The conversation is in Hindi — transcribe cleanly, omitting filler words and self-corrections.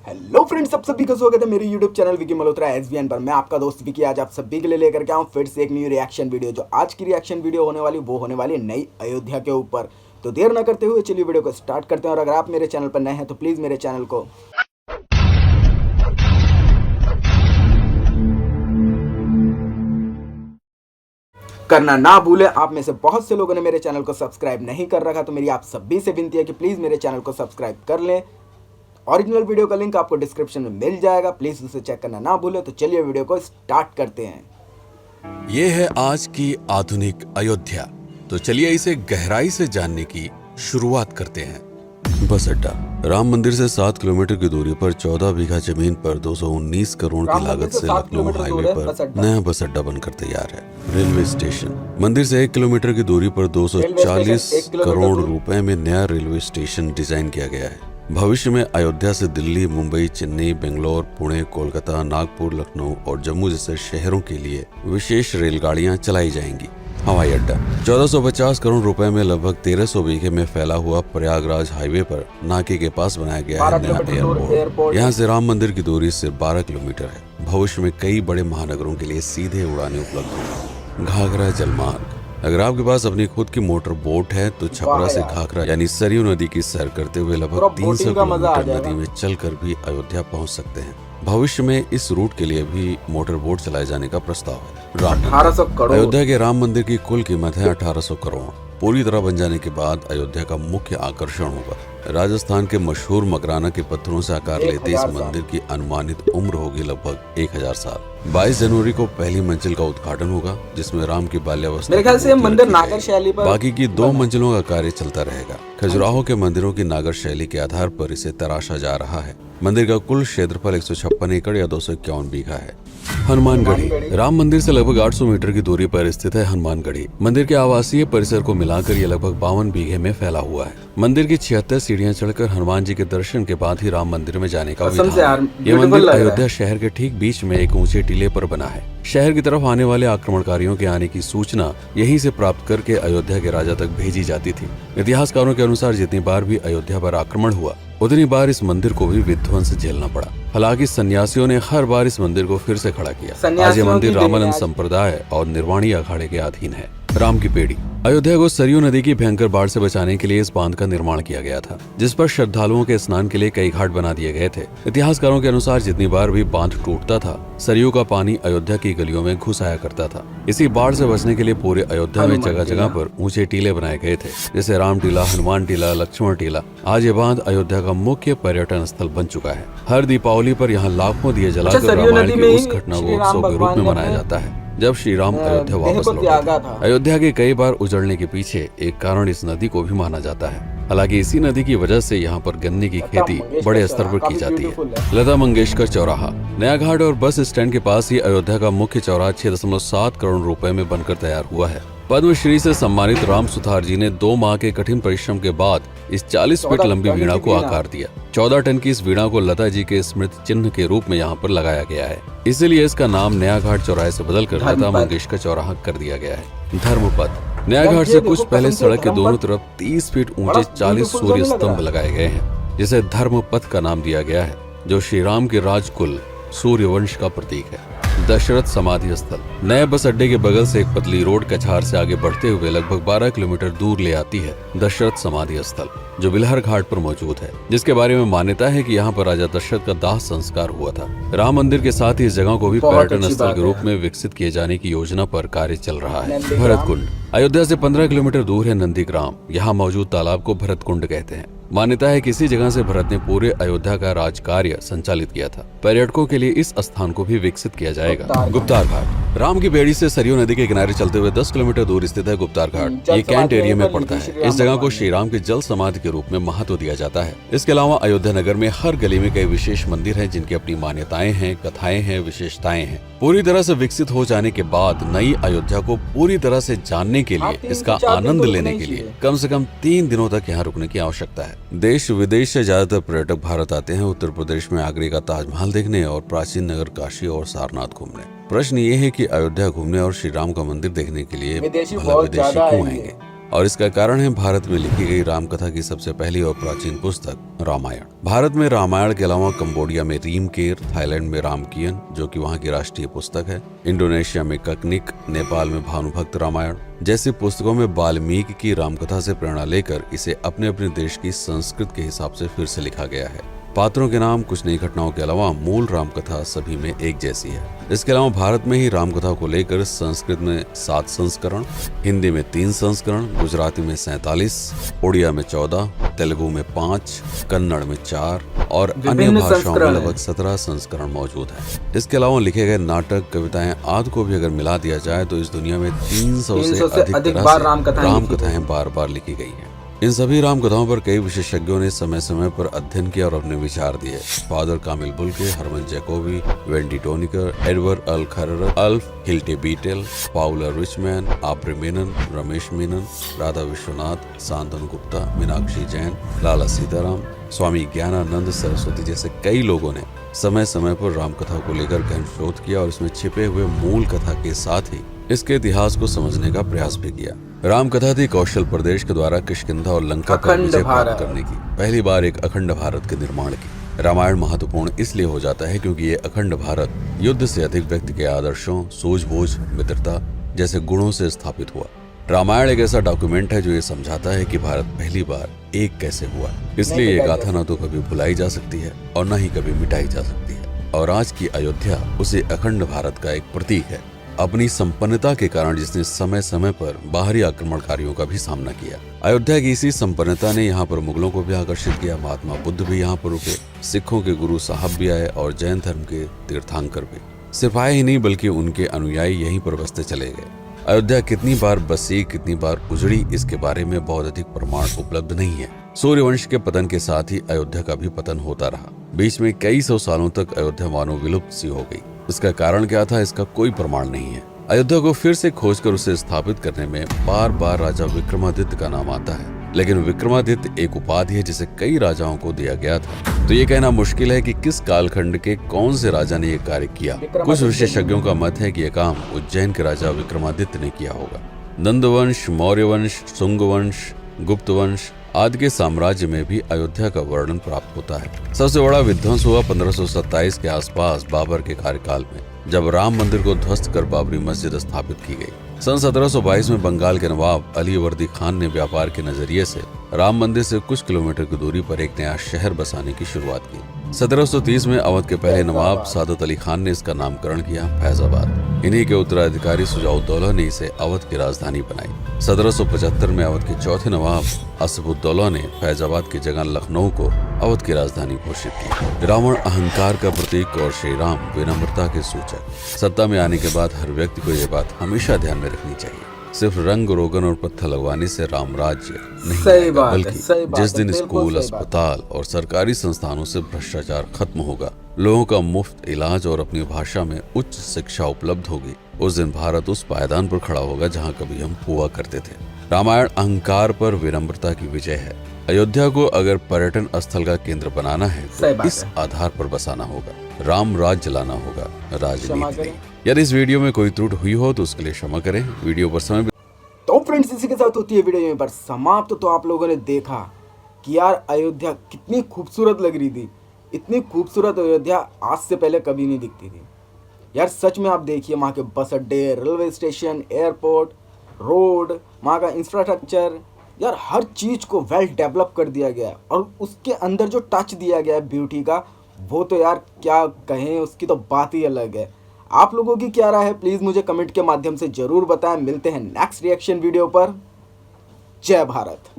हेलो फ्रेंड्स, सब सभी का स्वागत है मेरे YouTube channel Vicky Malhotra SVN पर। मैं आपका दोस्त विकी आज आप सभी के लिए लेकर के आऊँ फिर से एक न्यू रिएक्शन वीडियो। जो आज की रिएक्शन वीडियो होने वाली वो होने वाली नई अयोध्या के ऊपर। तो देर ना करते हुए चलिए वीडियो को स्टार्ट करते हैं। और अगर आप मेरे चैनल पर नए हैं तो प्लीज़ मेरे चैनल को करना ना भूले। आप में से बहुत से लोगों ने मेरे चैनल को सब्सक्राइब नहीं कर रखा, तो मेरी आप सभी से विनती है कि प्लीज़ मेरे चैनल को सब्सक्राइब कर लें। ओरिजिनल वीडियो का लिंक आपको डिस्क्रिप्शन में मिल जाएगा, प्लीज उसे चेक करना ना भूले। तो चलिए वीडियो को स्टार्ट करते हैं। ये है आज की आधुनिक अयोध्या। तो चलिए इसे गहराई से जानने की शुरुआत करते हैं। बस अड्डा राम मंदिर से 7 किलोमीटर की दूरी पर 14 बीघा जमीन पर 219 करोड़ की लागत से लखनऊ हाईवे पर नया बस अड्डा बनकर तैयार है। रेलवे स्टेशन मंदिर से 1 किलोमीटर की दूरी पर 240 करोड़ रुपए में नया रेलवे स्टेशन डिजाइन किया गया है। भविष्य में अयोध्या से दिल्ली, मुंबई, चेन्नई, बेंगलोर, पुणे, कोलकाता, नागपुर, लखनऊ और जम्मू जैसे शहरों के लिए विशेष रेलगाड़ियां चलाई जाएंगी। हवाई अड्डा 1450 करोड़ रुपए में लगभग 1300 बीघे में फैला हुआ प्रयागराज हाईवे पर नाके के पास बनाया गया है नया एयरपोर्ट। यहाँ से राम मंदिर की दूरी सिर्फ 12 किलोमीटर है। भविष्य में कई बड़े महानगरों के लिए सीधे उड़ानें उपलब्ध होंगी। घाघरा जलमार्ग अगर आपके पास अपनी खुद की मोटर बोट है तो छपरा से घाघरा यानी सरयू नदी की सैर करते हुए लगभग 300 किलोमीटर नदी में चलकर भी अयोध्या पहुंच सकते हैं। भविष्य में इस रूट के लिए भी मोटर बोट चलाए जाने का प्रस्ताव है। राम 1800 करोड़ अयोध्या के राम मंदिर की कुल कीमत है 1800 करोड़। पूरी तरह बन जाने के बाद अयोध्या का मुख्य आकर्षण होगा। राजस्थान के मशहूर मकराना के पत्थरों से आकार लेते इस मंदिर की अनुमानित उम्र होगी लगभग 1000 साल। 22 जनवरी को पहली मंजिल का उद्घाटन होगा, जिसमें राम की बाल्यावस्था मेरे ख्याल से मंदिर नागर शैली पर बाकी की 2 मंजिलों का कार्य चलता रहेगा। खजुराहो के मंदिरों की नागर शैली के आधार पर इसे तराशा जा रहा है। मंदिर का कुल क्षेत्रफल 156 एकड़ या 251 बीघा है। हनुमानगढ़ी राम मंदिर से लगभग 800 मीटर की दूरी पर स्थित है हनुमानगढ़ी। मंदिर के आवासीय परिसर को मिलाकर ये लगभग 52 बीघे में फैला हुआ है। मंदिर की 76 सीढ़ियां चढ़कर हनुमान जी के दर्शन के बाद ही राम मंदिर में जाने का विधान है। ये मंदिर अयोध्या शहर के ठीक बीच में एक ऊंचे टीले पर बना है। शहर की तरफ आने वाले आक्रमणकारियों के आने की सूचना यहीं से प्राप्त करके अयोध्या के राजा तक भेजी जाती थी। इतिहासकारों के अनुसार जितनी बार भी अयोध्या पर आक्रमण हुआ उतनी बार इस मंदिर को भी विध्वंस झेलना पड़ा। हालांकि सन्यासियों ने हर बार इस मंदिर को फिर से खड़ा किया। आज ये मंदिर रामानंद संप्रदाय और निर्वाणी अखाड़े के अधीन है। राम की पेड़ी अयोध्या को सरयू नदी की भयंकर बाढ़ से बचाने के लिए इस बांध का निर्माण किया गया था, जिस पर श्रद्धालुओं के स्नान के लिए कई घाट बना दिए गए थे। इतिहासकारों के अनुसार जितनी बार भी बांध टूटता था, सरयू का पानी अयोध्या की गलियों में घुस आया करता था। इसी बाढ़ से बचने के लिए पूरे अयोध्या में जगह जगह पर ऊंचे टीले बनाए गए थे, जैसे राम टीला, हनुमान टीला, लक्ष्मण टीला। आज ये बांध अयोध्या का मुख्य पर्यटन स्थल बन चुका है। हर दीपावली पर यहाँ लाखों दिए जलाकर रामायण की उस घटना को उत्सव के रूप में मनाया जाता है जब श्री राम अयोध्या वापस लौटे थे। अयोध्या के कई बार उजड़ने के पीछे एक कारण इस नदी को भी माना जाता है। हालांकि इसी नदी की वजह से यहाँ पर गन्ने की खेती बड़े स्तर पर की जाती है। लता मंगेशकर चौराहा नया घाट और बस स्टैंड के पास ही अयोध्या का मुख्य चौराहा 6.7 करोड़ रुपए में बनकर तैयार हुआ है। पद्मश्री से सम्मानित राम सुथार जी ने 2 माह के कठिन परिश्रम के बाद इस 40 फीट लंबी वीणा को आकार दिया। 14 टन की इस वीणा को लता जी के स्मृति चिन्ह के रूप में यहाँ पर लगाया गया है। इसीलिए इसका नाम नया घाट चौराहे से बदलकर लता मंगेशकर चौराहा कर दिया गया है। धर्मपथ नया घाट से कुछ पहले सड़क के दोनों तरफ 30 फीट ऊंचे 40 सूर्य स्तंभ लगाए गए हैं, जिसे धर्मपथ का नाम दिया गया है, जो श्री राम के राजकुल सूर्यवंश का प्रतीक है। दशरथ समाधि स्थल नए बस अड्डे के बगल से एक पतली रोड कछार से आगे बढ़ते हुए लगभग 12 किलोमीटर दूर ले आती है दशरथ समाधि स्थल, जो बिलहर घाट पर मौजूद है, जिसके बारे में मान्यता है कि यहाँ पर राजा दशरथ का दाह संस्कार हुआ था। राम मंदिर के साथ ही इस जगह को भी पर्यटन स्थल के रूप में विकसित किए जाने की योजना पर कार्य चल रहा है। भरत कुंड अयोध्या से 15 किलोमीटर दूर है नंदीग्राम। यहाँ मौजूद तालाब को भरत कुंड कहते हैं। मान्यता है कि इसी जगह से भरत ने पूरे अयोध्या का राज कार्य संचालित किया था। पर्यटकों के लिए इस स्थान को भी विकसित किया जाएगा। गुप्तार घाट राम की बेड़ी से सरयू नदी के किनारे चलते हुए 10 किलोमीटर दूर स्थित है गुप्तार घाट। ये कैंट एरिया में पड़ता है। इस जगह को श्री राम के जल समाधि के रूप में महत्व दिया जाता है। इसके अलावा अयोध्या नगर में हर गली में कई विशेष मंदिर हैं, जिनकी अपनी मान्यताएं हैं, कथाएं हैं, विशेषताएं हैं। पूरी तरह से विकसित हो जाने के बाद नई अयोध्या को पूरी तरह से जानने के लिए, इसका आनंद लेने के लिए कम से कम 3 दिनों तक यहाँ रुकने की आवश्यकता है। देश विदेश से ज्यादातर पर्यटक भारत आते हैं उत्तर प्रदेश में आगरे का ताजमहल देखने और प्राचीन नगर काशी और सारनाथ घूमने। प्रश्न ये है कि अयोध्या घूमने और श्री राम का मंदिर देखने के लिए विदेशी क्यों आएंगे? और इसका कारण है भारत में लिखी गई राम कथा की सबसे पहली और प्राचीन पुस्तक रामायण। भारत में रामायण के अलावा कंबोडिया में रीमकेर, थाईलैंड में रामकियन जो कि वहाँ की राष्ट्रीय पुस्तक है, इंडोनेशिया में ककनिक, नेपाल में भानुभक्त रामायण जैसी पुस्तकों में वाल्मीकि की रामकथा से प्रेरणा लेकर इसे अपने अपने देश की संस्कृति के हिसाब से फिर से लिखा गया है। पात्रों के नाम, कुछ नई घटनाओं के अलावा मूल रामकथा सभी में एक जैसी है। इसके अलावा भारत में ही रामकथा को लेकर संस्कृत में 7 संस्करण, हिंदी में 3 संस्करण, गुजराती में 47, उड़िया में 14, तेलुगु में 5, कन्नड़ में 4 और अन्य भाषाओं में लगभग 17 संस्करण मौजूद है। इसके अलावा लिखे गए नाटक, कविताएं आदि को भी अगर मिला दिया जाए तो इस दुनिया में 300 से अधिक तरह से रामकथाएं बार बार लिखी गई हैं। इन सभी राम कथाओं पर कई विशेषज्ञों ने समय समय पर अध्ययन किया और अपने विचार दिए। Father Camille Bulcke, Hermann Jacobi, Wendy Doniger, Edward अल खरर, Alf Hiltebeitel, Paula Richman, Aubrey Menen, Ramesh Menon, Radha Vishwanath, Shantanu Gupta, Meenakshi Jain, Lala Sitaram, Swami Gyananand Saraswati जैसे कई लोगों ने समय समय पर राम कथा को लेकर गहन शोध किया और इसमें छिपे हुए मूल कथा के साथ ही इसके इतिहास को समझने का प्रयास भी किया। राम कथा थी कौशल प्रदेश के द्वारा किष्किंधा और लंका पर विजय प्राप्त करने की पहली बार एक अखंड भारत के निर्माण की। रामायण महत्वपूर्ण इसलिए हो जाता है क्योंकि ये अखंड भारत युद्ध से अधिक व्यक्ति के आदर्शों, सूझबूझ, मित्रता जैसे गुणों से स्थापित हुआ। रामायण एक ऐसा डॉक्यूमेंट है जो ये समझाता है कि भारत पहली बार एक कैसे हुआ। इसलिए ये गाथा न तो कभी भुलाई जा सकती है और न ही कभी मिटाई जा सकती है। और आज की अयोध्या उसी अखंड भारत का एक प्रतीक है, अपनी संपन्नता के कारण जिसने समय समय पर बाहरी आक्रमणकारियों का भी सामना किया। अयोध्या की इसी संपन्नता ने यहाँ पर मुगलों को भी आकर्षित किया। महात्मा बुद्ध भी यहाँ पर रुके, सिखों के गुरु साहब भी आए और जैन धर्म के तीर्थंकर भी। सिर्फ आए ही नहीं बल्कि उनके अनुयायी यहीं पर बसते चले गए। अयोध्या कितनी बार बसी, कितनी बार उजड़ी, इसके बारे में बहुत अधिक प्रमाण उपलब्ध नहीं है। सूर्यवंश के पतन के साथ ही अयोध्या का भी पतन होता रहा। बीच में कई सौ सालों तक अयोध्या मानो विलुप्त सी हो गई। इसका कारण क्या था, इसका कोई प्रमाण नहीं है। अयोध्या को फिर से खोजकर उसे स्थापित करने में बार बार राजा विक्रमादित्य का नाम आता है, लेकिन विक्रमादित्य एक उपाधि है जिसे कई राजाओं को दिया गया था। तो ये कहना मुश्किल है कि किस कालखंड के कौन से राजा ने यह कार्य किया। कुछ विशेषज्ञों का मत है कि यह काम उज्जैन के राजा विक्रमादित्य ने किया होगा। नंदवंश, मौर्य वंश, शुंग वंश, गुप्त वंश आदि के साम्राज्य में भी अयोध्या का वर्णन प्राप्त होता है। सबसे बड़ा विध्वंस हुआ 1527 के आसपास बाबर के कार्यकाल में, जब राम मंदिर को ध्वस्त कर बाबरी मस्जिद स्थापित की गई। सन 1722 में बंगाल के नवाब अली वर्दी खान ने व्यापार के नजरिए से राम मंदिर से कुछ किलोमीटर की दूरी पर एक नया शहर बसाने की शुरुआत की। 1730 में अवध के पहले नवाब सादत अली खान ने इसका नामकरण किया फैजाबाद। इन्हीं के उत्तराधिकारी सुजाउद्दौला ने इसे अवध की राजधानी बनाई। 1775 में अवध के चौथे नवाब असफुद्दौला ने फैजाबाद की जगह लखनऊ को अवध की राजधानी घोषित की। रावण अहंकार का प्रतीक और श्री राम विनम्रता के सूचक। सत्ता में आने के बाद हर व्यक्ति को यह बात हमेशा ध्यान में रखनी चाहिए, सिर्फ रंग रोगन और पत्थर लगवाने से राम राज्य नहीं आएगा, बल्कि जिस दिन स्कूल, अस्पताल और सरकारी संस्थानों से भ्रष्टाचार खत्म होगा, लोगों का मुफ्त इलाज और अपनी भाषा में उच्च शिक्षा उपलब्ध होगी, उस दिन भारत उस पायदान पर खड़ा होगा जहाँ कभी हम हुआ करते थे। रामायण अहंकार पर विनम्रता की विजय है। अयोध्या को अगर पर्यटन स्थल का केंद्र बनाना है तो इस आधार पर बसाना होगा, राम राज चलाना होगा, राजनीति नहीं। यदि इस वीडियो में कोई त्रुटि हुई हो तो उसके लिए क्षमा करें। वीडियो पर समय तो फ्रेंड्स, इसी के साथ होती है वीडियो यहीं पर समाप्त। तो आप लोगों ने देखा कि यार अयोध्या कितनी खूबसूरत लग रही थी। इतनी खूबसूरत अयोध्या आज से पहले कभी नहीं दिखती थी यार। सच में आप देखिए वहाँ के बस अड्डे, रेलवे स्टेशन, एयरपोर्ट, रोड, वहाँ का इंफ्रास्ट्रक्चर, यार हर चीज़ को वेल डेवलप कर दिया गया है। और उसके अंदर जो टच दिया गया है ब्यूटी का, वो तो यार क्या कहें, उसकी तो बात ही अलग है। आप लोगों की क्या राय है प्लीज़ मुझे कमेंट के माध्यम से ज़रूर बताएं। मिलते हैं नेक्स्ट रिएक्शन वीडियो पर। जय भारत।